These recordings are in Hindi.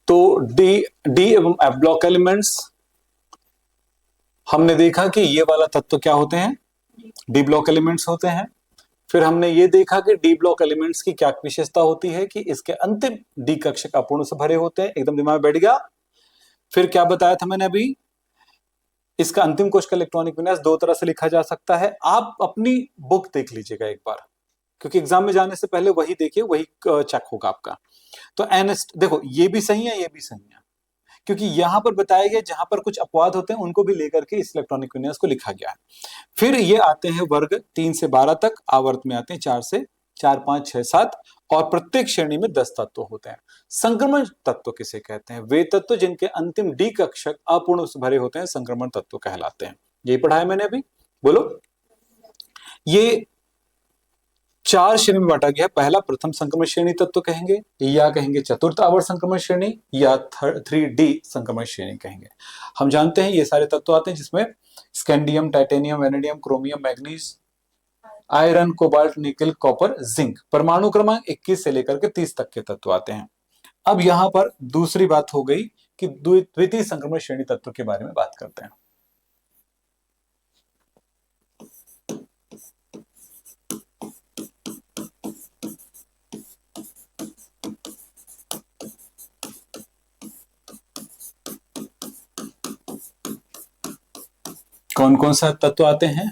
तो डी डी एवं एफ ब्लॉक एलिमेंट्स हमने देखा कि ये वाला तत्व क्या होते हैं, डी ब्लॉक एलिमेंट्स होते हैं। फिर हमने ये देखा कि डी ब्लॉक एलिमेंट्स की क्या विशेषता होती है कि इसके अंतिम डी कक्षक अपूर्ण से भरे होते हैं, एकदम दिमाग में बैठ गया। फिर क्या बताया था मैंने अभी, इसका अंतिम कोश का इलेक्ट्रॉनिक विन्यास दो तरह से लिखा जा सकता है। आप अपनी बुक देख लीजिएगा एक बार, क्योंकि एग्जाम में जाने से पहले वही देखिए, वही चेक होगा आपका। तो एनएस देखो, ये भी सही है, ये भी सही है, क्योंकि यहां पर बताया गया जहां पर कुछ अपवाद होते हैं उनको भी लेकर के इस इलेक्ट्रॉनिक विन्यास को लिखा गया है। फिर ये आते हैं वर्ग 3 से 12 तक, आवर्त में आते हैं 4 से 4, 5, 6, 7, और प्रत्येक श्रेणी में 10 तत्व होते हैं। संक्रमण तत्व किसे कहते हैं? वे तत्व जिनके अंतिम डी कक्षक अपूर्ण से भरे होते हैं संक्रमण तत्व कहलाते हैं। यही पढ़ाया मैंने अभी, बोलो। ये 4 श्रेणी में बांटा गया है। पहला प्रथम संक्रमण श्रेणी तत्व कहेंगे, या कहेंगे चतुर्थ आवर्त संक्रमण श्रेणी, या 3D संक्रमण श्रेणी कहेंगे। हम जानते हैं ये सारे तत्व आते हैं जिसमें scandium, titanium, vanadium, chromium, manganese, iron, cobalt, निकल, कॉपर, जिंक। परमाणु क्रमांक 21 से लेकर के 30 तक के तत्व आते हैं। अब यहां पर दूसरी बात हो गई कि द्वितीय संक्रमण श्रेणी तत्व के बारे में बात करते हैं। कौन कौन सा तत्व आते हैं?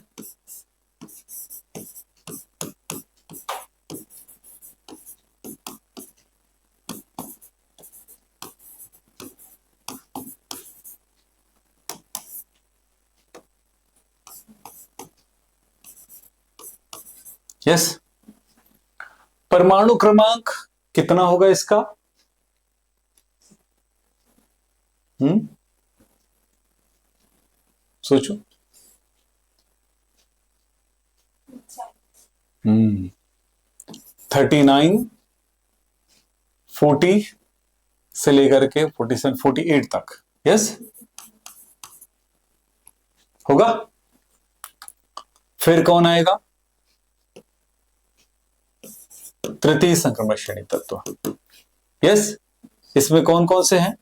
यस, परमाणु क्रमांक कितना होगा इसका? सोचो। 39, 40 से लेकर के 47, 48 तक। यस, होगा। फिर कौन आएगा? तृतीय संक्रमण श्रेणी तत्व। यस, इसमें कौन कौन से हैं?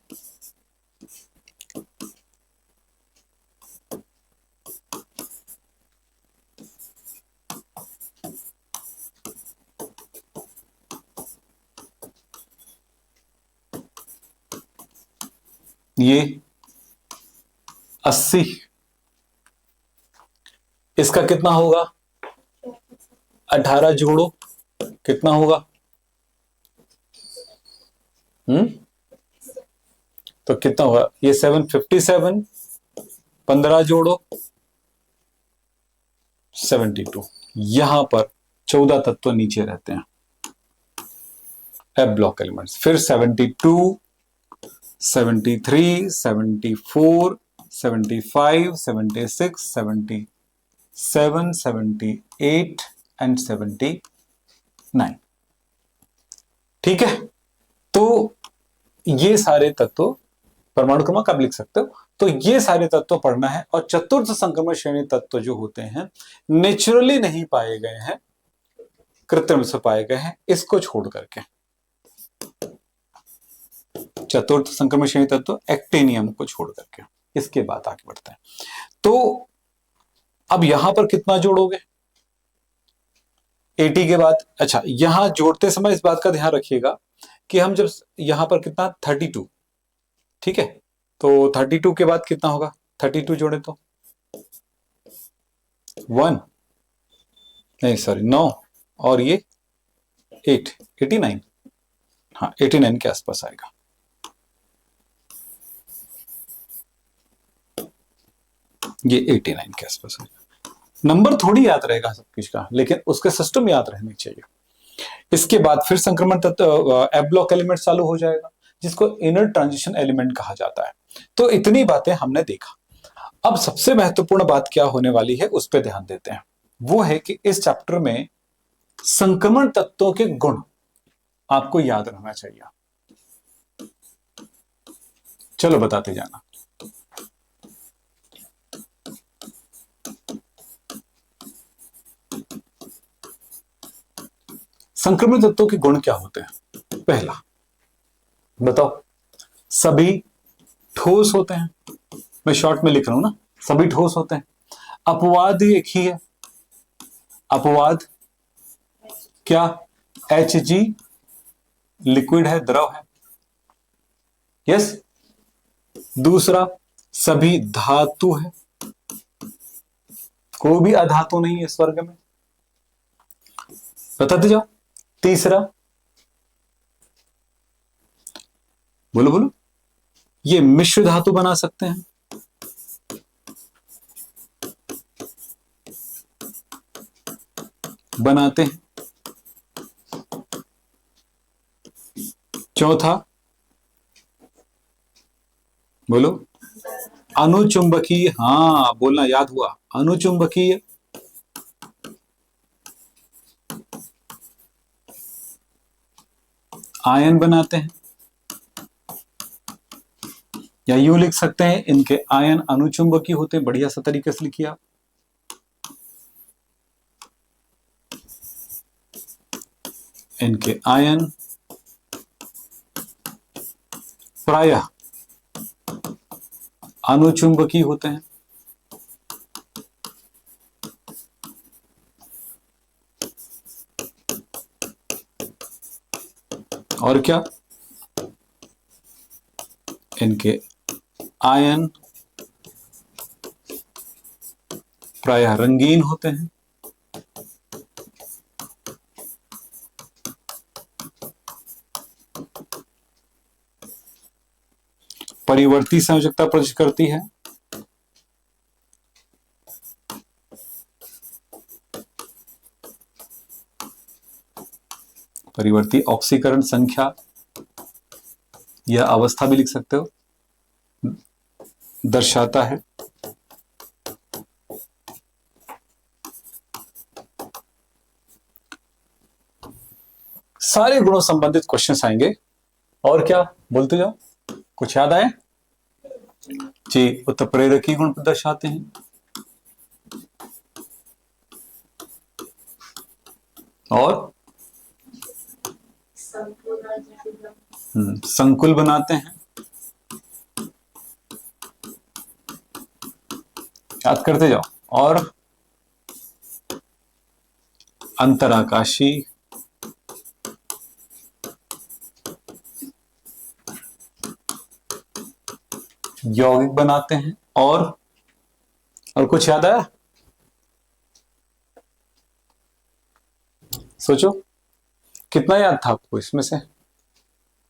ये 80, इसका कितना होगा? 18 जोड़ो, कितना होगा? तो कितना होगा? ये 757, 15 जोड़ो 72। यहां पर 14 तत्व नीचे रहते हैं, एफ ब्लॉक एलिमेंट्स। फिर 72, 73, 74, 75, 76, 77, 78 एंड 79। ठीक है, तो ये सारे तत्व परमाणु क्रमांक आप लिख सकते हो। तो ये सारे तत्व पढ़ना है। और चतुर्थ संक्रमण श्रेणी तत्व जो होते हैं नेचुरली नहीं पाए गए हैं, कृत्रिम से पाए गए हैं, इसको छोड़ करके। चतुर्थ संक्रमण श्रेणी तत्व एक्टिनियम को छोड़ करके, इसके बाद आगे बढ़ते हैं। तो अब यहां पर कितना जोड़ोगे? 80 के बाद, अच्छा यहां जोड़ते समय इस बात का ध्यान रखिएगा कि हम जब यहां पर कितना 32, ठीक है, तो 32 के बाद कितना होगा? 32 जोड़े तो 1 नहीं सॉरी 9 और ये 8, 89। हाँ 89 के आसपास आएगा। ये 89 के आसपास आएगा। नंबर थोड़ी याद रहेगा सब कुछ का, लेकिन उसके सिस्टम याद रहने चाहिए। इसके बाद फिर संक्रमण तत्व एफ ब्लॉक एलिमेंट चालू हो जाएगा, जिसको इनर ट्रांजिशन एलिमेंट कहा जाता है। तो इतनी बातें हमने देखा। अब सबसे महत्वपूर्ण बात क्या होने वाली है उस पर ध्यान देते हैं। वो है कि इस चैप्टर में संक्रमण तत्वों के गुण आपको याद रहना चाहिए। चलो बताते जाना। संक्रमण तत्वों के गुण क्या होते हैं? पहला बताओ, सभी ठोस होते हैं, मैं शॉर्ट में लिख रहा हूं ना, सभी ठोस होते हैं। अपवाद एक ही है, अपवाद क्या, Hg लिक्विड है, द्रव है, यस। दूसरा, सभी धातु है, कोई भी अधातु नहीं है इस वर्ग में, बताते जाओ। तीसरा, बोलो बोलो, ये मिश्र धातु बना सकते हैं, बनाते हैं। चौथा, बोलो, अनुचुंबकीय, हाँ बोलना याद हुआ, अनुचुंबकीय। आयन बनाते हैं, या यूं लिख सकते हैं, इनके आयन अनुचुंबकीय होते हैं। बढ़िया सा तरीके से लिखिए आप। इनके आयन प्रायः अनुचुंबकीय होते हैं। और क्या, इनके आयन प्रायः रंगीन होते हैं। परिवर्ती संयोजकता प्रदर्शित करती है। परिवर्ती ऑक्सीकरण संख्या या अवस्था भी लिख सकते हो, दर्शाता है। सारे गुणों संबंधित क्वेश्चंस आएंगे। और क्या बोलते जाओ, कुछ याद आए जी। उत्प्रेरकी गुण दर्शाते हैं, और संकुल बनाते हैं। याद करते जाओ। और अंतराकाशी यौगिक बनाते हैं। और कुछ याद आया, सोचो कितना याद था आपको इसमें से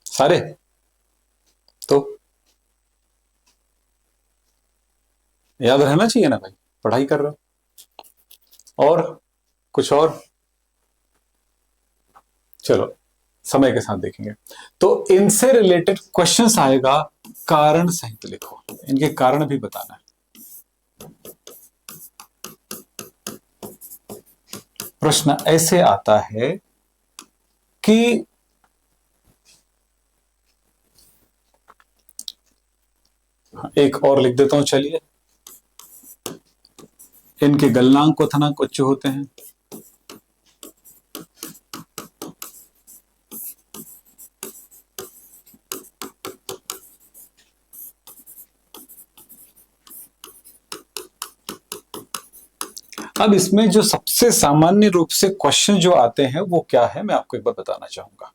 सारे? तो याद रहना चाहिए ना भाई, पढ़ाई कर रहे हो। और कुछ और, चलो समय के साथ देखेंगे। तो इनसे रिलेटेड क्वेश्चंस आएगा, कारण सहित लिखो, इनके कारण भी बताना है। प्रश्न ऐसे आता है कि एक और लिख देता हूं, चलिए। इनके गलनांक क्वथनांक उच्च होते हैं। अब इसमें जो सबसे सामान्य रूप से क्वेश्चन जो आते हैं वो क्या है, मैं आपको एक बार बताना चाहूंगा।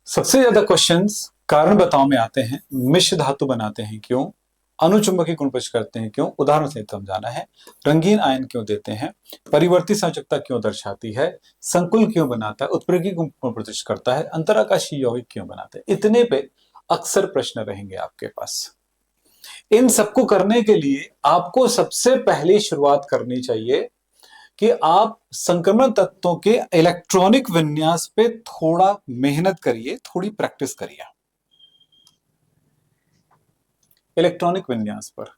सबसे ज्यादा क्वेश्चंस कारण बताओ में आते हैं। मिश्र धातु बनाते हैं क्यों, अनुचुंबकीय गुण प्रदर्शित करते हैं क्यों, उदाहरण से समझाना है। रंगीन आयन क्यों देते हैं, परिवर्ती संयोजकता क्यों दर्शाती है, संकुल क्यों बनाता है, उत्प्रेरकी गुण प्रदर्शित करता है, अंतराकाशीय यौगिक क्यों बनाते हैं। इतने पे अक्सर प्रश्न रहेंगे आपके पास। इन सबको करने के लिए आपको सबसे पहले शुरुआत करनी चाहिए कि आप संक्रमण तत्वों के इलेक्ट्रॉनिक विन्यास पे थोड़ा मेहनत करिए, थोड़ी प्रैक्टिस करिए इलेक्ट्रॉनिक विन्यास पर।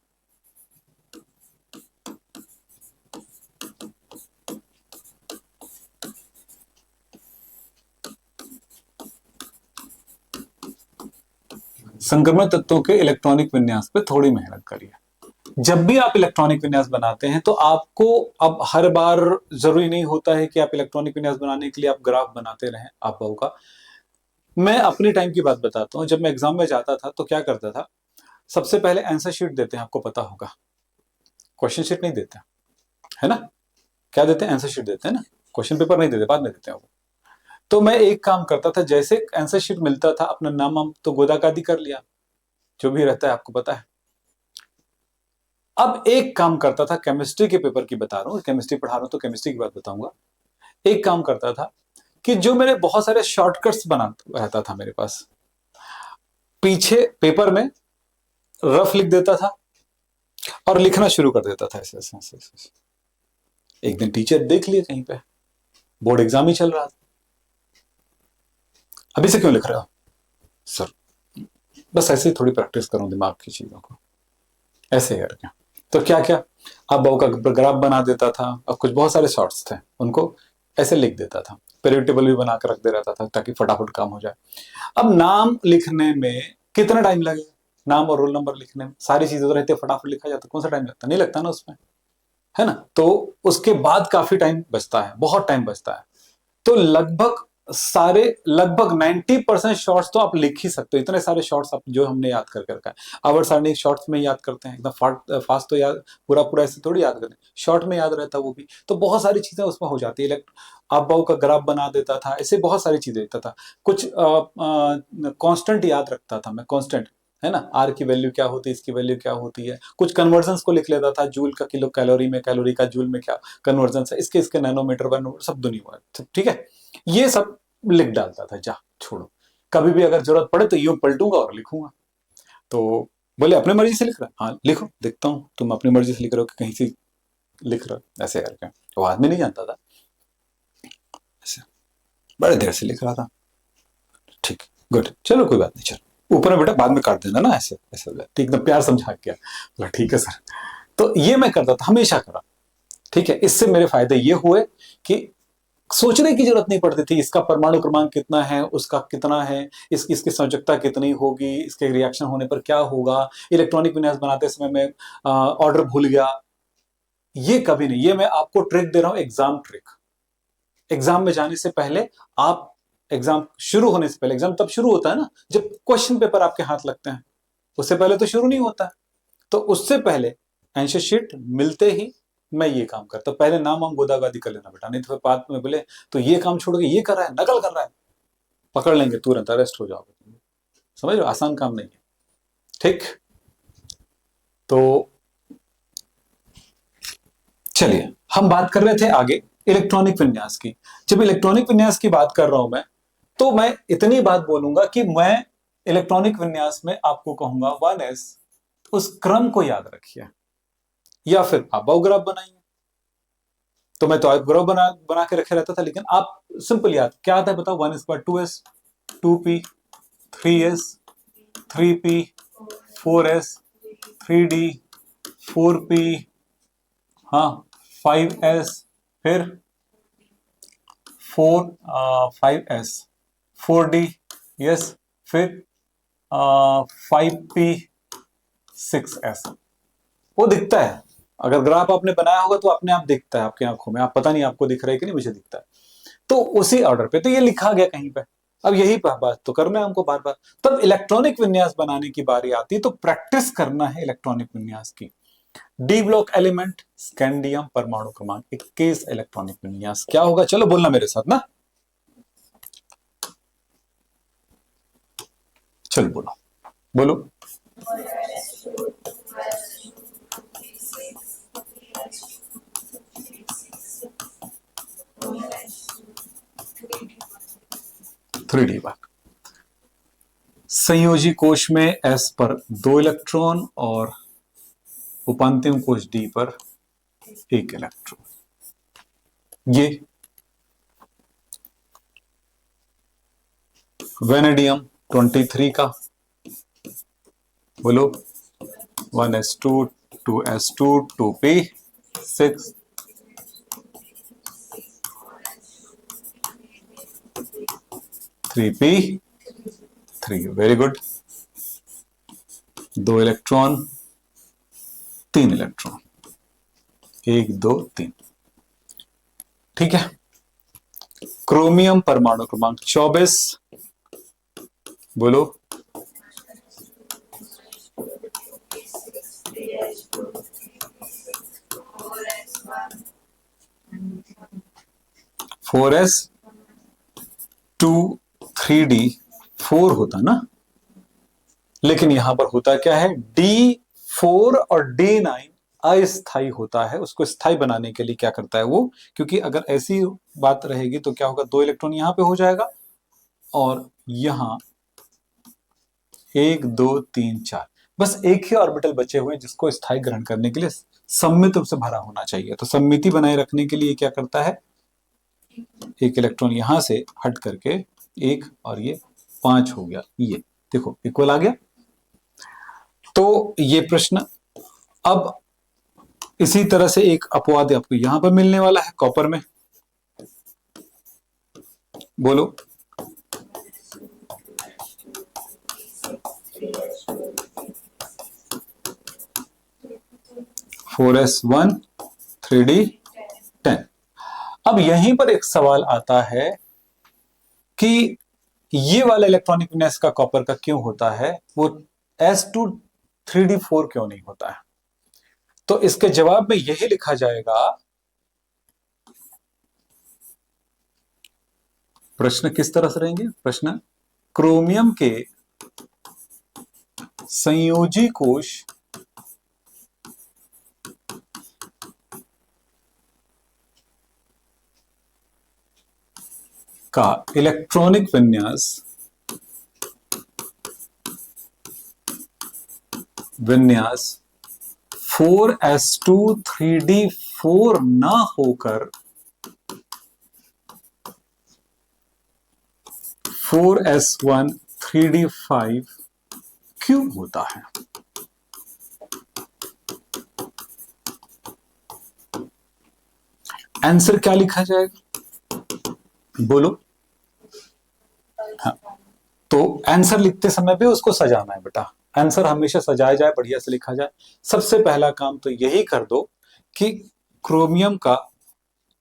संक्रमण तत्वों के इलेक्ट्रॉनिक विन्यास पे थोड़ी मेहनत करिए। जब भी आप इलेक्ट्रॉनिक विन्यास बनाते हैं तो आपको अब हर बार जरूरी नहीं होता है कि आप इलेक्ट्रॉनिक विन्यास बनाने के लिए आप ग्राफ बनाते रहें आप का। मैं अपने टाइम की बात बताता हूँ। जब मैं एग्जाम में जाता था तो क्या करता था, सबसे पहले आंसर शीट देते हैं, आपको पता होगा, क्वेश्चन शीट नहीं देते, है ना? क्या देते हैं? आंसर शीट देते हैं ना, क्वेश्चन पेपर नहीं देते, बाद में देते हैं वो। तो मैं एक काम करता था, जैसे आंसर शीट मिलता था, अपना नाम हम तो गोदाकादी कर लिया, जो भी रहता है आपको पता है। अब एक काम करता था, केमिस्ट्री के पेपर की बता रहा हूँ, केमिस्ट्री पढ़ा रहा हूं तो केमिस्ट्री की बात बताऊंगा। एक काम करता था कि जो मेरे बहुत सारे शॉर्टकट्स बना रहता था मेरे पास, पीछे पेपर में रफ लिख देता था और लिखना शुरू कर देता था ऐसे ऐसे ऐसे ऐसे। एक दिन टीचर देख लिए कहीं पे, बोर्ड एग्जाम ही चल रहा था, अभी से क्यों लिख रहे हो? सर बस ऐसे ही थोड़ी प्रैक्टिस करूं दिमाग की चीजों को, ऐसे करके। तो क्या क्या, अब बहू का ग्राफ बना देता था, अब कुछ बहुत सारे शॉर्ट्स थे, उनको ऐसे लिख देता था, पीरियड टेबल भी बना कर रख दे रहता था ताकि फटाफट काम हो जाए। अब नाम लिखने में कितना टाइम लगेगा? नाम और रोल नंबर लिखने में सारी चीजें तो रहती है, फटाफट लिखा जाता, कौन सा टाइम लगता? नहीं लगता ना उसमें, है ना? तो उसके बाद काफी टाइम बचता है, बहुत टाइम बचता है। तो लगभग 90% शॉर्ट्स तो आप लिख ही सकते हो, इतने सारे शॉर्ट्स आप जो हमने याद करके रखा है। आवर सारणी शॉर्ट्स में याद करते हैं, एकदम फास्ट तो याद पूरा पूरा ऐसे थोड़ी याद करते हैं, शॉर्ट में याद रहता है वो भी। तो बहुत सारी चीजें उसमें हो जाती है। आप बाऊ का ग्राफ बना देता था, ऐसे बहुत सारी चीजें देता था। कुछ कांस्टेंट याद रखता था मैं, कांस्टेंट, है ना, आर की वैल्यू क्या होती है, इसकी वैल्यू क्या होती है। कुछ कन्वर्जन्स को लिख लेता था, जूल का किलो कैलोरी में, कैलोरी का जूल में क्या कन्वर्जन है, इसके इसके नैनोमीटर नैनोमीटर सब दुनिया है, ठीक है। ये सब लिख डालता था, जा छोड़ो, कभी भी अगर जरूरत पड़े तो यूं पलटूंगा और लिखूंगा। तो बोले अपनी मर्जी से लिख रहा? हाँ लिखो, देखता हूँ तुम अपनी मर्जी से लिख रहे हो कि कहीं से लिख रहे हो, ऐसे करके। वो आदमी नहीं जानता था, ऐसे बड़े देर से लिख रहा था। ठीक, गुड, चलो कोई बात नहीं, चलो ऊपर में बेटा बाद में काट देना ना, ऐसे ऐसे एकदम प्यार समझा के। बोला ठीक है सर। तो ये मैं करता था, हमेशा करा, ठीक है। इससे मेरे फायदे ये हुए कि सोचने की जरूरत नहीं पड़ती थी, इसका परमाणु क्रमांक कितना है, उसका कितना है, इसकी संयोजकता कितनी होगी, इसके रिएक्शन होने पर क्या होगा, इलेक्ट्रॉनिक विन्यास बनाते समय मैं ऑर्डर भूल गया, ये कभी नहीं। ये मैं आपको ट्रिक दे रहा हूं, एग्जाम ट्रिक। एग्जाम में जाने से पहले आप, एग्जाम शुरू होने से पहले, एग्जाम तब शुरू होता है ना जब क्वेश्चन पेपर आपके हाथ लगते हैं, उससे पहले तो शुरू नहीं होता। तो उससे पहले आंसर शीट मिलते ही मैं ये काम करता, पहले नाम हम गोदागादी कर लेना बेटा, नहीं तो फिर बाद में बोले तो ये काम छोड़ के ये कर रहा है, नकल कर रहा है, पकड़ लेंगे, तुरंत अरेस्ट हो जाओगे। समझ लो, आसान काम नहीं है, ठीक। तो चलिए हम बात कर रहे थे आगे इलेक्ट्रॉनिक विन्यास की। जब इलेक्ट्रॉनिक विन्यास की बात कर रहा हूं मैं, तो मैं इतनी बात बोलूंगा कि मैं इलेक्ट्रॉनिक विन्यास में आपको कहूंगा 1s, उस क्रम को याद रखिए, या फिर आप बायोग्राफ बनाइए। तो मैं तो बायोग्राफ बना के रखे रहता था, लेकिन आप सिंपल याद क्या आता है बताओ? 1 2s, 2p, 3s, 3p, 4s, 3d, 4p, हाँ 5s, फिर 5s, 4d, यस, फिर 5p, 6s। वो दिखता है, अगर ग्राफ आपने बनाया होगा तो अपने आप दिखता है आपकी आंखों में, आप पता नहीं आपको दिख रहा है कि नहीं, मुझे दिखता है। तो उसी ऑर्डर पे तो ये लिखा गया कहीं पे। अब यही बात तो करना है हमको बार बार। तब इलेक्ट्रॉनिक विन्यास बनाने की बारी आती है, तो प्रैक्टिस करना है इलेक्ट्रॉनिक विन्यास की। डी ब्लॉक एलिमेंट, स्कैंडियम परमाणु क्रमांक 21 इलेक्ट्रॉनिक विन्यास क्या होगा? चलो बोलना मेरे साथ ना, चलो बोलो बोलो। थ्री डी बात, संयोजी कोश में एस पर 2 इलेक्ट्रॉन और उपांतिम कोश डी पर 1 इलेक्ट्रॉन। ये वेनेडियम 23 का, बोलो 1s2, 2s2, 2p6, 3p3, very good. 2 electron, 3 electron, 1 2 3, ठीक है। क्रोमियम परमाणु क्रमांक 24, बोलो। Four s two three d four होता ना, लेकिन यहां पर होता क्या है, D4 और D9 अस्थाई होता है। उसको स्थायी बनाने के लिए क्या करता है वो, क्योंकि अगर ऐसी बात रहेगी तो क्या होगा, 2 इलेक्ट्रॉन यहां पे हो जाएगा और यहां 1 2 3 4, बस एक ही ऑर्बिटल बचे हुए हैं जिसको स्थायी ग्रहण करने के लिए सममित रूप से भरा होना चाहिए। तो सममिति बनाए रखने के लिए क्या करता है, एक इलेक्ट्रॉन यहां से हट करके एक, और ये 5 हो गया, ये देखो इक्वल आ गया। तो ये प्रश्न, अब इसी तरह से एक अपवाद आपको यहां पर मिलने वाला है कॉपर में, बोलो। Four S one three D 10। अब यहीं पर एक सवाल आता है कि ये वाला इलेक्ट्रॉनिक विन्यास का कॉपर का क्यों होता है, वो S2 3D4 क्यों नहीं होता है। तो इसके जवाब में यही लिखा जाएगा, प्रश्न किस तरह से रहेंगे, प्रश्न क्रोमियम के संयोजी कोश का इलेक्ट्रॉनिक विन्यास 4s2 3d4 ना होकर 4s1 3d5 क्यों होता है। आंसर क्या लिखा जाएगा, बोलो। हाँ, तो आंसर लिखते समय भी उसको सजाना है बेटा, आंसर हमेशा सजाया जाए, बढ़िया से लिखा जाए। सबसे पहला काम तो यही कर दो कि क्रोमियम का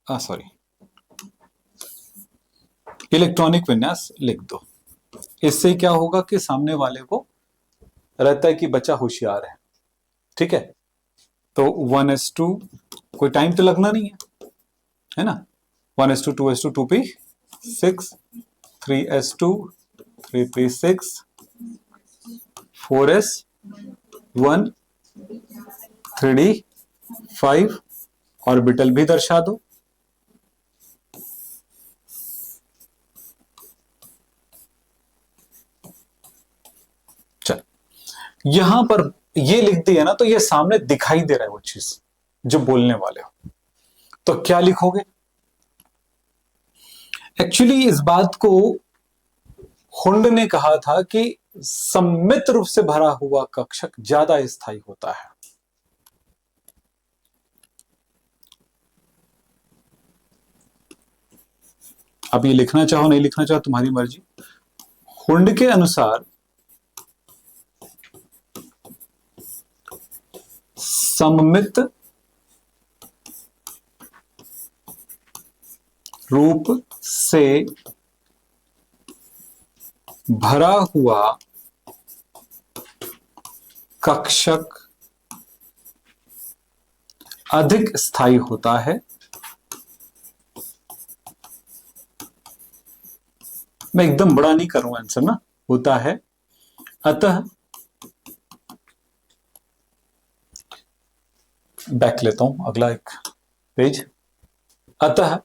सॉरी इलेक्ट्रॉनिक विन्यास लिख दो। इससे क्या होगा कि सामने वाले को रहता है कि बच्चा होशियार है, ठीक है। तो 1s2, कोई टाइम तो लगना नहीं है ना, 1s2 2s2 2p6, 3s2 3p6, 4s1 3d5, orbital भी दर्शा दो। चल, यहां पर ये लिख दिया ना, तो ये सामने दिखाई दे रहा है वो चीज जो बोलने वाले हो। तो क्या लिखोगे, एक्चुअली इस बात को हुंड ने कहा था कि सम्मित रूप से भरा हुआ कक्षक ज्यादा स्थायी होता है। अब ये लिखना चाहो नहीं लिखना चाहो तुम्हारी मर्जी। हुंड के अनुसार सममित रूप से भरा हुआ कक्षक अधिक स्थायी होता है। मैं एकदम बड़ा नहीं करूंगा आंसर ना, होता है। अतः बैक लेता हूं, अगला एक पेज। अतः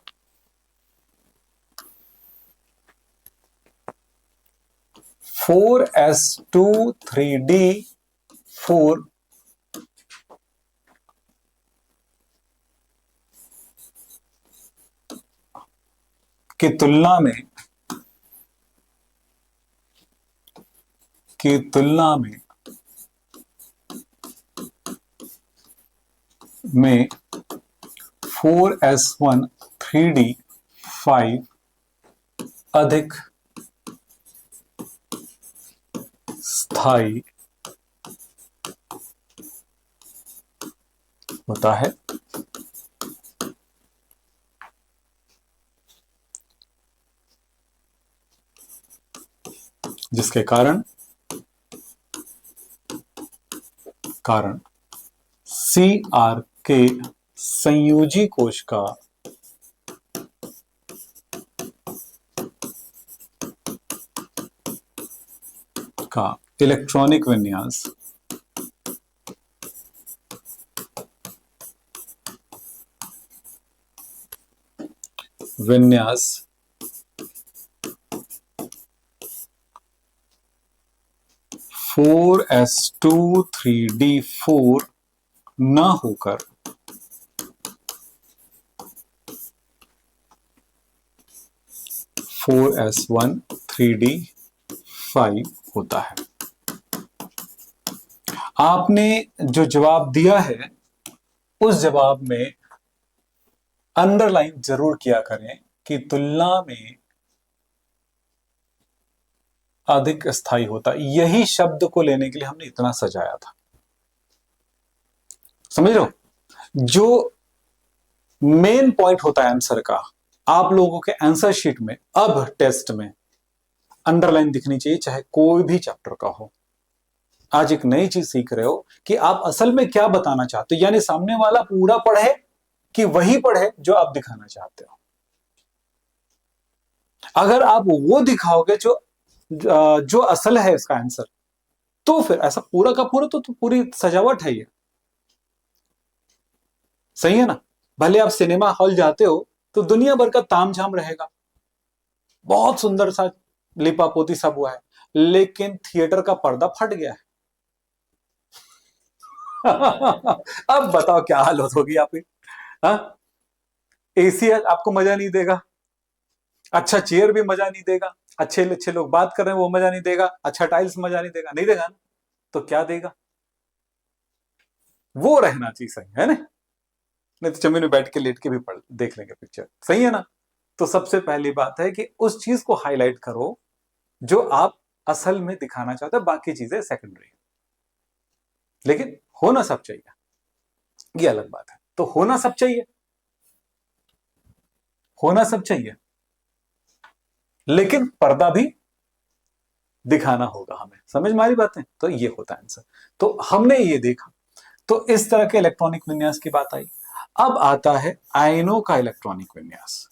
4s2 3d4 की तुलना में 4s1 3d5 अधिक स्थायी होता है। जिसके कारण CR के संयोजी कोशिका का इलेक्ट्रॉनिक विन्यास विन्यास 4s2 3d4 न होकर 4s1 3d5 होता है। आपने जो जवाब दिया है उस जवाब में अंडरलाइन जरूर किया करें कि तुलना में अधिक स्थायी होता। यही शब्द को लेने के लिए हमने इतना सजाया था, समझ रहे हो? जो मेन पॉइंट होता है आंसर का, आप लोगों के आंसर शीट में अब टेस्ट में अंडरलाइन दिखनी चाहिए, चाहे कोई भी चैप्टर का हो। आज एक नई चीज सीख रहे हो कि आप असल में क्या बताना चाहते हो, यानी सामने वाला पूरा पढ़े कि वही पढ़े जो आप दिखाना चाहते हो। अगर आप वो दिखाओगे जो असल है इसका आंसर, तो फिर ऐसा पूरा का पूरा तो पूरी सजावट है ये, सही है ना? भले आप सिनेमा हॉल जाते हो तो दुनिया भर का तामझाम रहेगा, बहुत सुंदर सा लिपापोती सब हुआ है, लेकिन थिएटर का पर्दा फट गया है। अब बताओ क्या हालत होगी आपकी? हाँ, एसी आपको मजा नहीं देगा, अच्छा चेयर भी मजा नहीं देगा, अच्छे अच्छे लोग बात कर रहे हैं वो मजा नहीं देगा, अच्छा टाइल्स मजा नहीं देगा, नहीं देगा ना? तो क्या देगा? वो रहना चाहिए, सही है ना? नहीं तो जमीन में बैठ के लेट के भी पढ़ देख लेंगे पिक्चर, सही है ना? तो सबसे पहली बात है कि उस चीज को हाईलाइट करो जो आप असल में दिखाना चाहते हो, बाकी चीजें सेकेंडरी। लेकिन होना सब चाहिए, ये अलग बात है। तो होना सब चाहिए, होना सब चाहिए, लेकिन पर्दा भी दिखाना होगा हमें, समझ में आ रही बातें? तो ये होता है आंसर। तो हमने ये देखा, तो इस तरह के इलेक्ट्रॉनिक विन्यास की बात आई। अब आता है आयनों का इलेक्ट्रॉनिक विन्यास।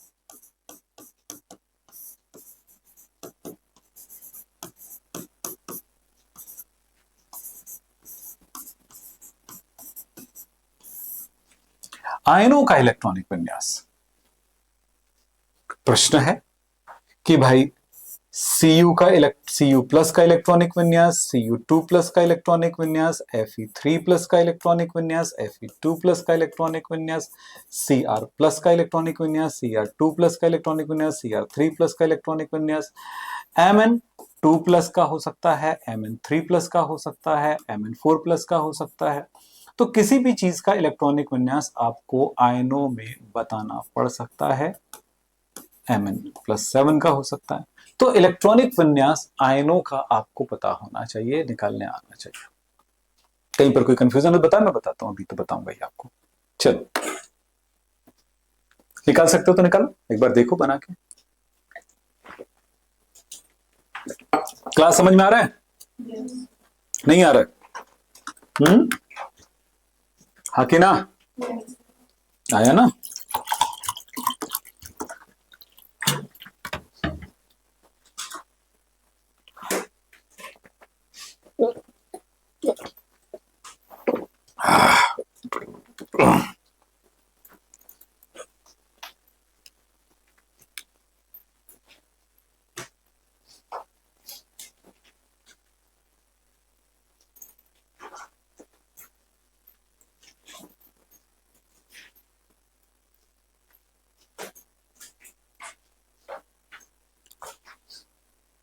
आयनों का इलेक्ट्रॉनिक विन्यास, प्रश्न है कि भाई Cu प्लस का इलेक्ट्रॉनिक विन्यास, Cu2 प्लस का इलेक्ट्रॉनिक विन्यास, Fe3 प्लस का इलेक्ट्रॉनिक विन्यास, Fe2 प्लस का इलेक्ट्रॉनिक विन्यास, Cr प्लस का इलेक्ट्रॉनिक विन्यास, Cr2 प्लस का इलेक्ट्रॉनिक विन्यास, Cr3 प्लस का इलेक्ट्रॉनिक विन्यास, Mn2 प्लस का हो सकता है, Mn3 प्लस का हो सकता है, Mn4 प्लस का हो सकता है। तो किसी भी चीज का इलेक्ट्रॉनिक विन्यास आपको आयनों में बताना पड़ सकता है, Mn+7 का हो सकता है। तो इलेक्ट्रॉनिक विन्यास आयनों का आपको पता होना चाहिए, निकालने आना चाहिए। कहीं पर कोई कंफ्यूजन हो बता, मैं बताता हूं, अभी तो बताऊंगा ही आपको। चलो, निकाल सकते हो तो निकालो, एक बार देखो बना के। क्लास समझ में आ रहा है? नहीं आ रहा है? हाँ कि ना? आया ना?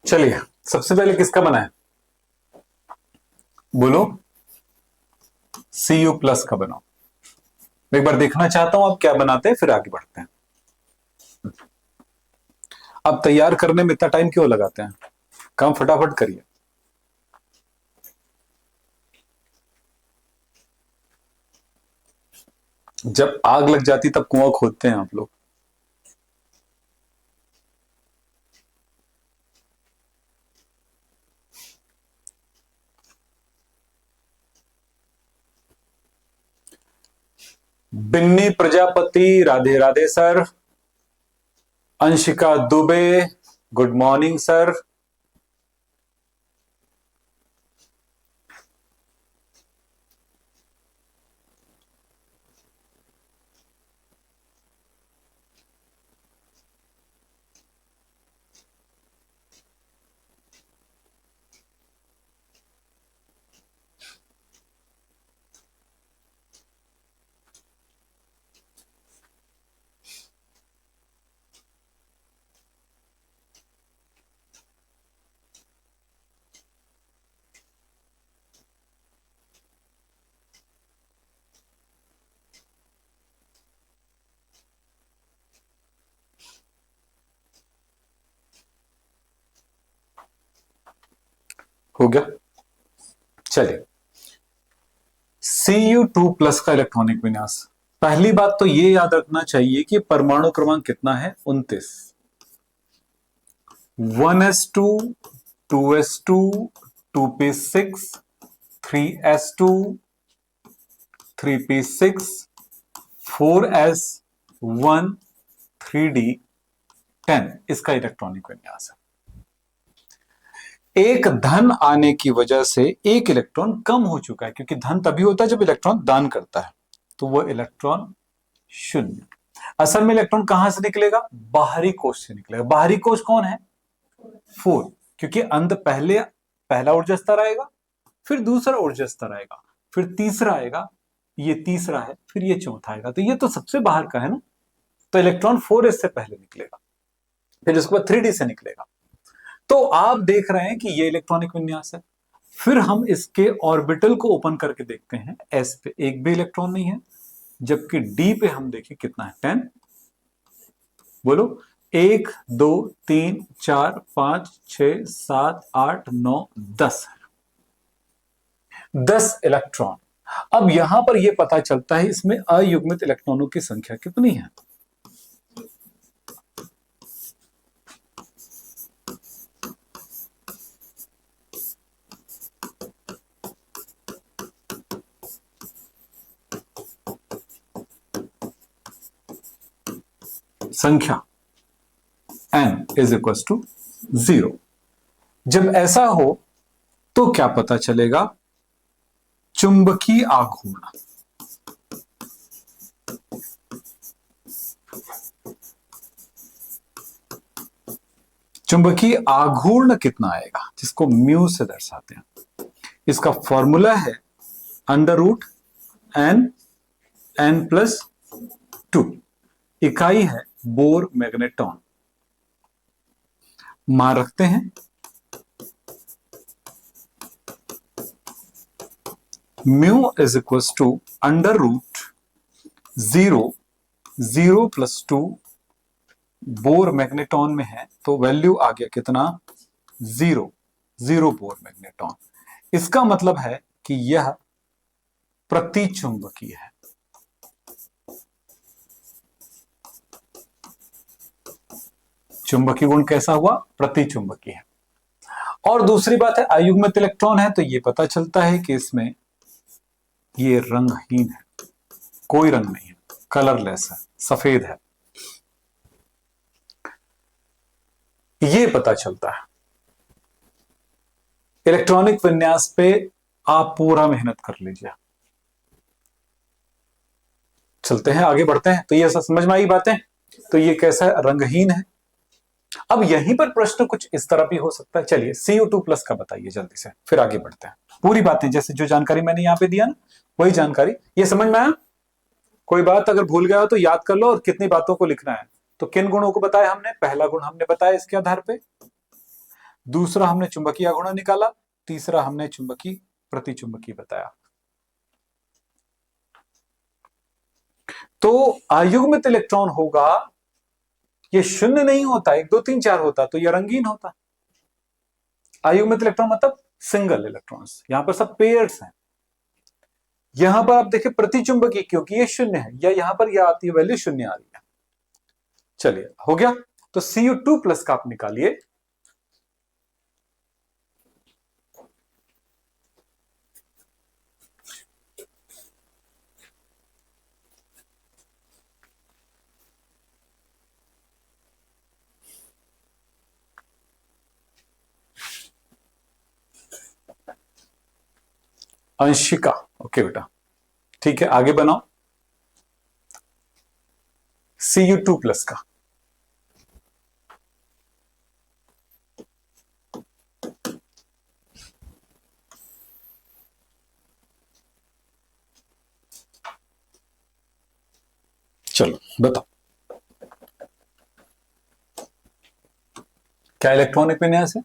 चलिए, सबसे पहले किसका बना है बोलो? Cu प्लस का बनाओ। एक बार देखना चाहता हूं आप क्या बनाते हैं, फिर आगे बढ़ते हैं। अब तैयार करने में इतना टाइम क्यों लगाते हैं? काम फटाफट करिए। जब आग लग जाती तब कुआं खोदते हैं आप लोग। Binni Prajapati, Radhe Radhe sir. Anshika Dubey, good morning sir. हो गया, चलिए। Cu2+ का इलेक्ट्रॉनिक विन्यास। पहली बात तो ये याद रखना चाहिए कि परमाणु क्रमांक कितना है, 29। 1s2, 2s2, 2p6, 3s2, 3p6, 4s1, 3d10 इसका इलेक्ट्रॉनिक विन्यास है। एक धन आने की वजह से एक इलेक्ट्रॉन कम हो चुका है, क्योंकि धन तभी होता है जब इलेक्ट्रॉन दान करता है, तो वो इलेक्ट्रॉन 0। असल में इलेक्ट्रॉन कहां से निकलेगा, बाहरी कोश से निकलेगा। बाहरी कोश कौन है, 4, क्योंकि अंत पहले पहला ऊर्जा स्तर आएगा, फिर दूसरा ऊर्जा स्तर आएगा, फिर तीसरा आएगा, ये तीसरा है, फिर ये चौथा आएगा, तो ये तो सबसे बाहर का है ना, तो इलेक्ट्रॉन 4s से पहले निकलेगा, फिर उसके बाद 3d से निकलेगा। तो आप देख रहे हैं कि ये इलेक्ट्रॉनिक विन्यास है। फिर हम इसके ऑर्बिटल को ओपन करके देखते हैं, s पे एक भी इलेक्ट्रॉन नहीं है, जबकि d पे हम देखें कितना है, 10। बोलो, 1 2 3 4 5 6 7 8 9 10 है, 10 इलेक्ट्रॉन। अब यहां पर यह पता चलता है इसमें अयुग्मित इलेक्ट्रॉनों की संख्या कितनी है। संख्या n इज इक्वल टू 0। जब ऐसा हो तो क्या पता चलेगा, चुंबकीय आघूर्ण। चुंबकीय आघूर्ण कितना आएगा, जिसको म्यू से दर्शाते हैं। इसका फॉर्मूला है √n+2। इकाई है बोर मैग्नेटॉन। मान रखते हैं mu is equal to √0+2। Bohr magneton में है तो वैल्यू आ गया कितना, 0 बोर मैग्नेटॉन। इसका मतलब है कि यह प्रतिचुंबकीय है। चुंबकीय गुण कैसा हुआ, प्रतिचुंबकीय है। और दूसरी बात है, अयुग्मित इलेक्ट्रॉन है तो यह पता चलता है कि इसमें ये रंगहीन है, कोई रंग नहीं है, कलरलेस है, सफेद है, ये पता चलता है। इलेक्ट्रॉनिक विन्यास पे आप पूरा मेहनत कर लीजिए। चलते हैं, आगे बढ़ते हैं। तो ये समझ में आई बातें। तो ये कैसा है, रंगहीन है। अब यहीं पर प्रश्न कुछ इस तरह भी हो सकता है। चलिए Cu2+ का बताइए जल्दी से, फिर आगे बढ़ते हैं। पूरी बातें जैसे जो जानकारी मैंने यहां पे दिया ना, वही जानकारी। ये समझ में आया? कोई बात अगर भूल गया हो तो याद कर लो, और कितनी बातों को लिखना है। तो किन गुणों को बताया हमने, पहला गुण हमने बताया इसके आधार पे, दूसरा हमने चुंबकीय गुण निकाला, तीसरा हमने चुंबकीय प्रतिचुंबकीय बताया। तो अयुग्मित इलेक्ट्रॉन होगा, ये 0 नहीं होता, 1 2 3 4 होता तो ये रंगीन होता। अयुग्मित इलेक्ट्रॉन मतलब सिंगल इलेक्ट्रॉन्स, यहां पर सब पेयर्स हैं। यहां पर आप देखिए प्रतिचुंबकीय, क्योंकि ये 0 है, या यहां पर यह आती है वैल्यू 0 आ रही है। चलिए हो गया। तो Cu2+ का आप निकालिए। अंशिका, ओके बेटा, ठीक है, आगे बनाओ। Cu2+ का चलो बताओ क्या इलेक्ट्रॉनिक विन्यास है?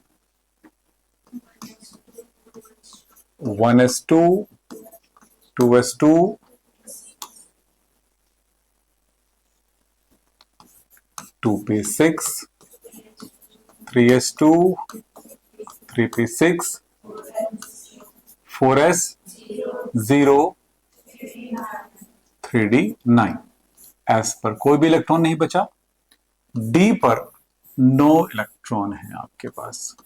1s2 2s2 2p6 3s2 3p6 4s0 3d9। S पर कोई भी इलेक्ट्रॉन नहीं बचा, डी पर 9 इलेक्ट्रॉन है आपके पास,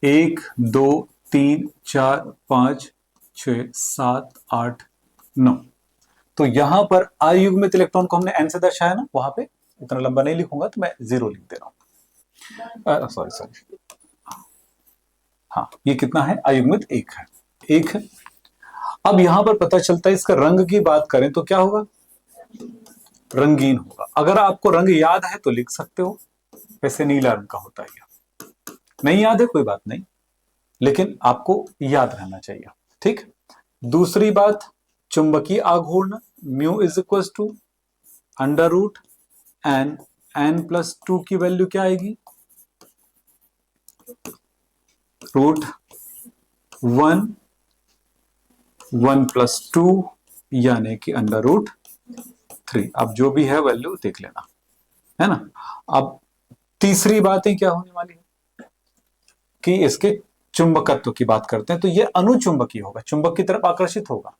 1 2 3 4 5 6 7 8 9। तो यहां पर अयुग्मित इलेक्ट्रॉन को हमने एन से दर्शाया ना, वहां पे इतना लंबा नहीं लिखूंगा तो मैं 0 लिख दे रहा हूं, सॉरी सॉरी, हाँ ये कितना है, अयुग्मित 1 है, 1 है। अब यहां पर पता चलता है इसका रंग की बात करें तो क्या होगा, रंगीन होगा। अगर आपको रंग याद है तो लिख सकते हो, वैसे नीला रंग का होता है, नहीं याद है कोई बात नहीं, लेकिन आपको याद रहना चाहिए, ठीक। दूसरी बात, चुंबकीय आघूर्ण mu is equal to √n, n+2 की वैल्यू क्या आएगी, √1 1+2 यानी कि √3। अब जो भी है वैल्यू देख लेना, है ना। अब तीसरी बातें क्या होने वाली है कि इसके चुंबकत्व की बात करते हैं, तो ये अनुचुंबकीय होगा, चुंबक की तरफ आकर्षित होगा,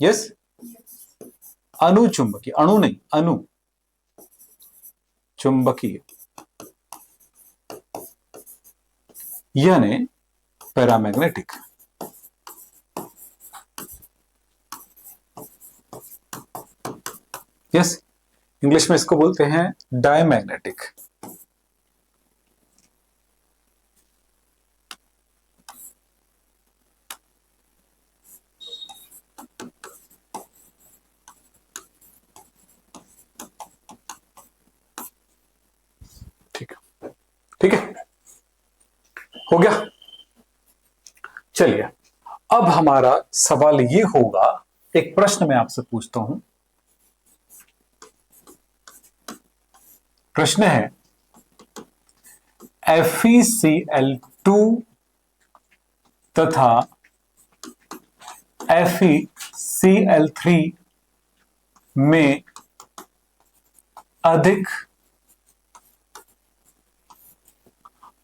यस, अनुचुंबकीय, अणु नहीं, अनु चुंबकीय यानी पैरामैग्नेटिक। यस, इंग्लिश में इसको बोलते हैं डायमैग्नेटिक। ठीक है, ठीक है, हो गया। चलिए, अब हमारा सवाल ये होगा, एक प्रश्न मैं आपसे पूछता हूं, प्रश्न है FeCl2 तथा FeCl3 में अधिक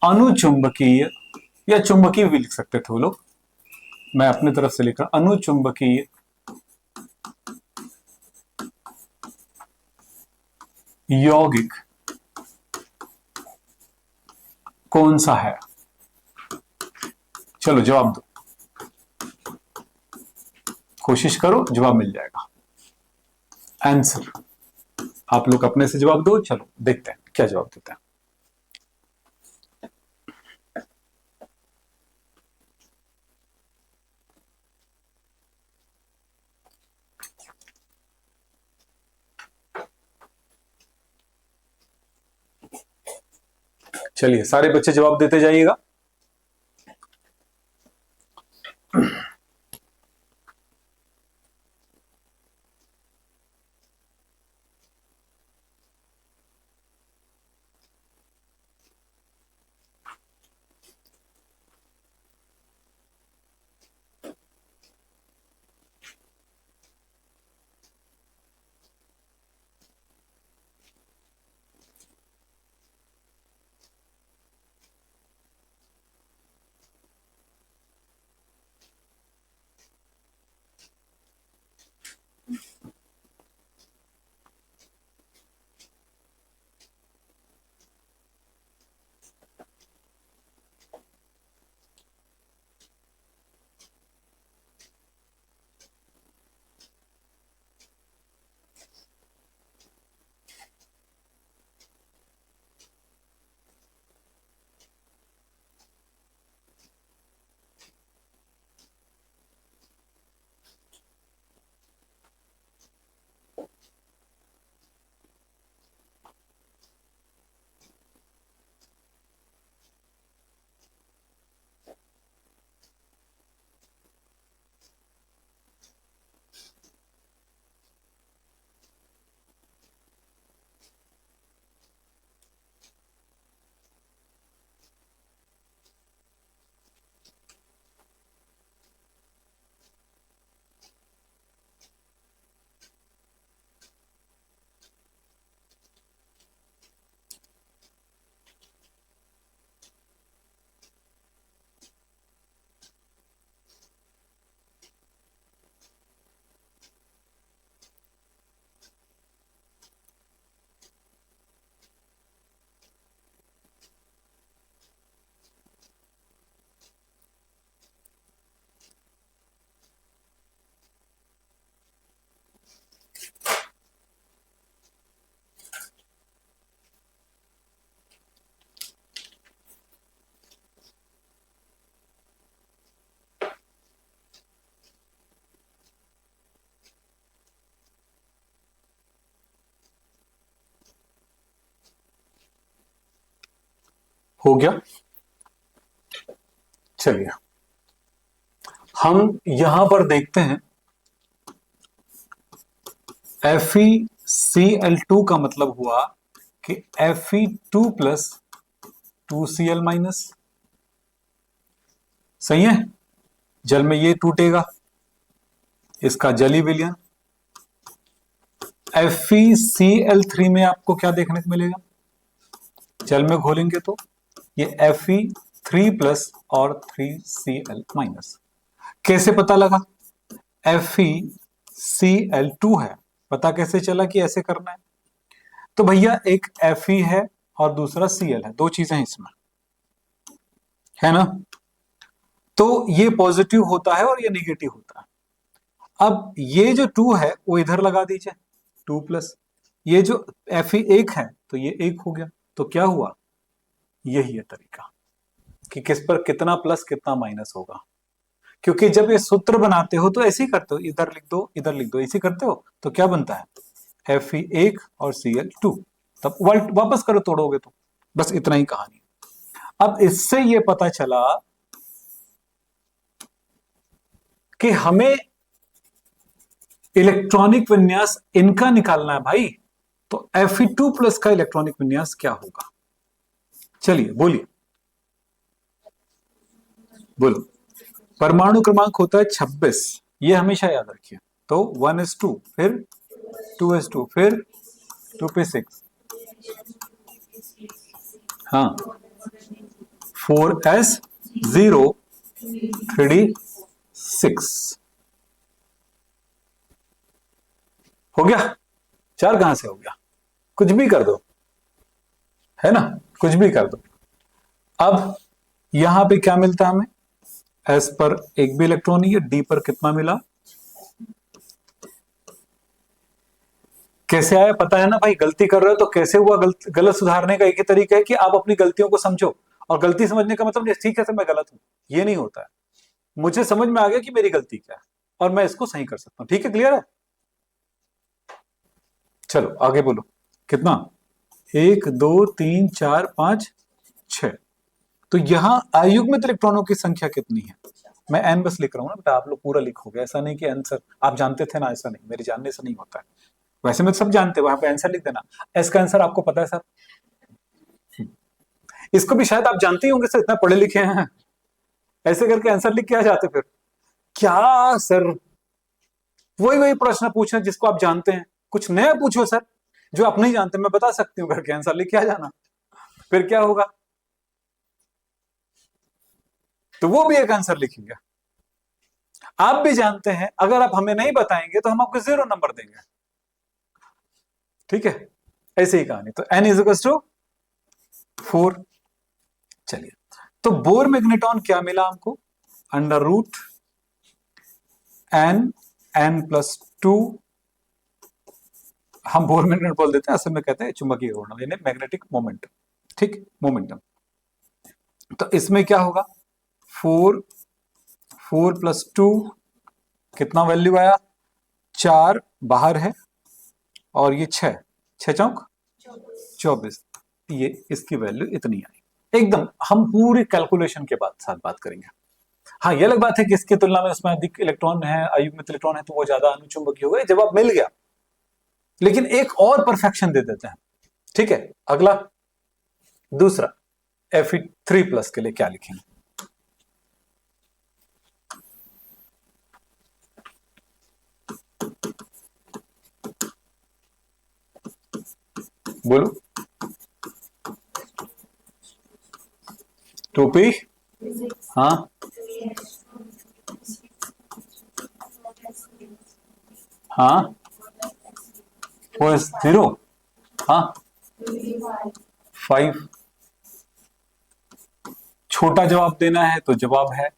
अनुचुंबकीय, या चुंबकीय भी लिख सकते थे वो लोग, मैं अपनी तरफ से लिख रहा, अनुचुंबकीय यौगिक कौन सा है? चलो जवाब दो, कोशिश करो, जवाब मिल जाएगा। आंसर आप लोग अपने से जवाब दो, चलो देखते हैं क्या जवाब देते हैं। चलिए सारे बच्चे जवाब देते जाइएगा। हो गया। चलिए हम यहां पर देखते हैं FeCl2 का मतलब हुआ कि Fe2 प्लस 2Cl माइनस। सही है, जल में ये टूटेगा, इसका जली विलयन। FeCl3 में आपको क्या देखने को मिलेगा, जल में घोलेंगे तो ये Fe3 प्लस और 3Cl माइनस। कैसे पता लगा? FeCl2 है, पता कैसे चला कि ऐसे करना है? तो भैया एक Fe है और दूसरा Cl है, दो चीजें हैं इसमें, है ना? तो ये पॉजिटिव होता है और ये निगेटिव होता है। अब ये जो 2 है वो इधर लगा दीजिए, 2 प्लस, ये जो Fe1 है तो ये 1 हो गया। तो क्या हुआ, यही है तरीका कि किस पर कितना प्लस कितना माइनस होगा। क्योंकि जब ये सूत्र बनाते हो तो ऐसे ही करते हो, इधर लिख दो इधर लिख दो, ऐसे करते हो तो क्या बनता है Fe1 और Cl2। तब वापस करो तोड़ोगे तो, बस इतना ही कहानी। अब इससे ये पता चला कि हमें इलेक्ट्रॉनिक विन्यास इनका निकालना है भाई। तो Fe2 प्लस का इलेक्ट्रॉनिक विन्यास क्या होगा? चलिए बोलिए, बोलो। परमाणु क्रमांक होता है 26, ये हमेशा याद रखिए। तो 1s2, फिर 2s2, फिर 2p6, हाँ 4s0 3d6 हो गया। 4 कहां से हो गया? कुछ भी कर दो, है ना, कुछ भी कर दो। अब यहां पे क्या मिलता है हमें? S पर एक भी इलेक्ट्रॉन नहीं है, D पर कितना मिला? कैसे आया पता है ना भाई? गलती कर रहे हो तो कैसे हुआ, गलत सुधारने का एक ही तरीका है कि आप अपनी गलतियों को समझो। और गलती समझने का मतलब ठीक है सर मैं गलत हूं, ये नहीं होता है। मुझे समझ में आ गया कि मेरी गलती क्या है और मैं इसको सही कर सकता हूं। ठीक है, क्लियर है? चलो आगे बोलो। कितना? 1 2 3 4 5 6। तो यहां अयुग्मित इलेक्ट्रॉनों की संख्या कितनी है? मैं एन बस लिख रहा हूं ना बेटा, आप लोग पूरा लिखोगे, ऐसा नहीं कि आंसर आप जानते थे ना, ऐसा नहीं, मेरे जानने से नहीं होता है। वैसे में सब जानते हो, वहां पे आंसर लिख देना। एस का आंसर आपको पता है सर, इसको भी शायद आप जानते ही होंगे सर, इतना पढ़े लिखे हैं। ऐसे करके आंसर लिख के आ जाते फिर क्या सर? वही वही प्रश्न पूछना जिसको आप जानते हैं, कुछ नया पूछो सर जो आप नहीं जानते। मैं बता सकती हूँ करके आंसर लिख के आ जाना, फिर क्या होगा? तो वो भी एक आंसर लिखेंगे। आप भी जानते हैं, अगर आप हमें नहीं बताएंगे तो हम आपको 0 नंबर देंगे। ठीक है, ऐसे ही कहानी। तो n इज टू 4। चलिए, तो बोर मैग्नेटॉन क्या मिला हमको? Under root n+2। हम बोर मैग्नेट बोल देते हैं, असल में कहते हैं चुंबकीय घूर्णन, यानी मैग्नेटिक मोमेंटम। ठीक, मोमेंटम। तो इसमें क्या होगा? 4 प्लस 2 कितना वैल्यू आया? 4 बाहर है और ये 6 चौक 24, ये इसकी वैल्यू इतनी आई। एकदम हम पूरी कैलकुलेशन के बाद साथ बात करेंगे। हाँ, ये अलग बात है कि इसकी तुलना में उसमें अधिक इलेक्ट्रॉन है, अयुग्मित इलेक्ट्रॉन है, तो वो ज्यादा अनुचुंबकीय हो गए, जवाब मिल गया। लेकिन एक और परफेक्शन दे देते हैं। ठीक है, अगला दूसरा Fe3 प्लस के लिए क्या लिखेंगे? बोलो। 2p, हाँ हाँ 4s0, हाँ 5। छोटा जवाब देना है तो जवाब है,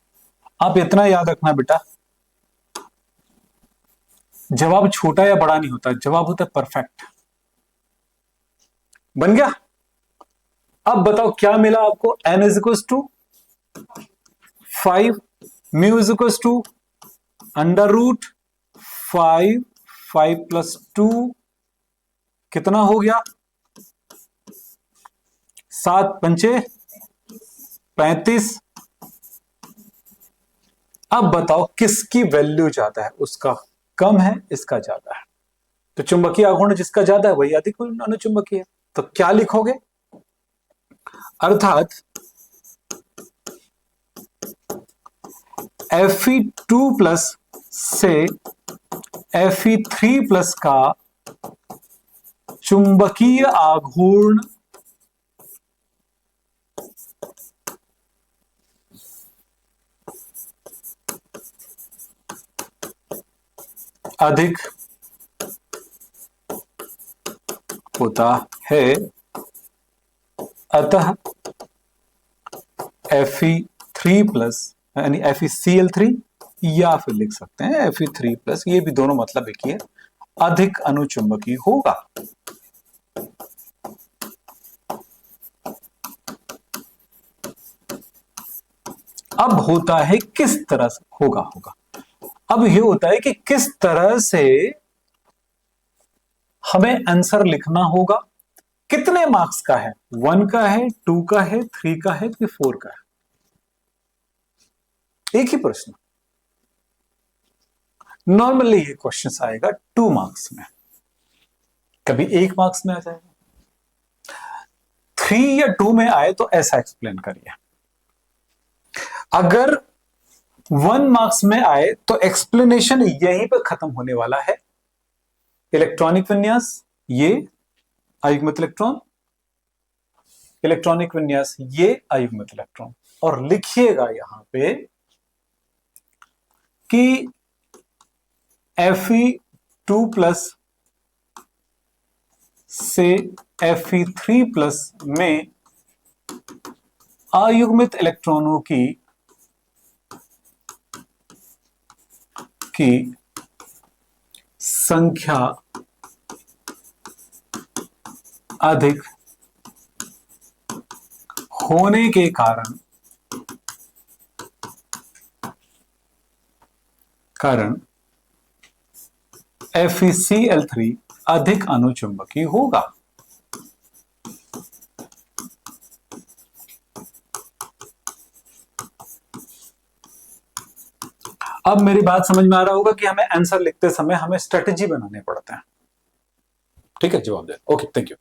आप इतना याद रखना बेटा, जवाब छोटा या बड़ा नहीं होता, जवाब होता है परफेक्ट। बन गया? अब बताओ क्या मिला आपको? n is equal to 5, mu is equal to under root 5, 5 plus 2 कितना हो गया? 7 पंचे 35। अब बताओ किसकी वैल्यू ज्यादा है, उसका कम है, इसका ज्यादा है। तो चुंबकीय आघूर्ण जिसका ज्यादा है वही अधिक अनुचुंबकीय है। तो क्या लिखोगे, अर्थात Fe2+ से Fe3+ का चुंबकीय आघूर्ण अधिक होता है, अतः Fe3+ यानी FeCl3, या फिर लिख सकते हैं Fe3+, ये भी दोनों मतलब एक ही है, अधिक अनुचुंबकीय होगा। अब होता है किस तरह से होगा, अब ये होता है कि किस तरह से हमें आंसर लिखना होगा। कितने मार्क्स का है, 1 का है, 2 का है, 3 का है कि 4 का है, एक ही प्रश्न। नॉर्मली ये क्वेश्चन आएगा 2 मार्क्स में, कभी 1 मार्क्स में आ जाएगा। 3 या 2 में आए तो ऐसा एक्सप्लेन करिए। अगर 1 मार्क्स में आए तो एक्सप्लेनेशन यहीं पर खत्म होने वाला है। इलेक्ट्रॉनिक विन्यास, ये अयुग्मित इलेक्ट्रॉन, इलेक्ट्रॉनिक विन्यास ये अयुग्मित इलेक्ट्रॉन, और लिखिएगा यहां पे कि Fe2+ से Fe3+ में अयुग्मित इलेक्ट्रॉनों की संख्या अधिक होने के कारण FeCl3 अधिक अनुचुंबकीय होगा। अब मेरी बात समझ में आ रहा होगा कि हमें आंसर लिखते समय हमें स्ट्रेटजी बनाने पड़ते हैं। ठीक है, जवाब दे। Okay, thank you.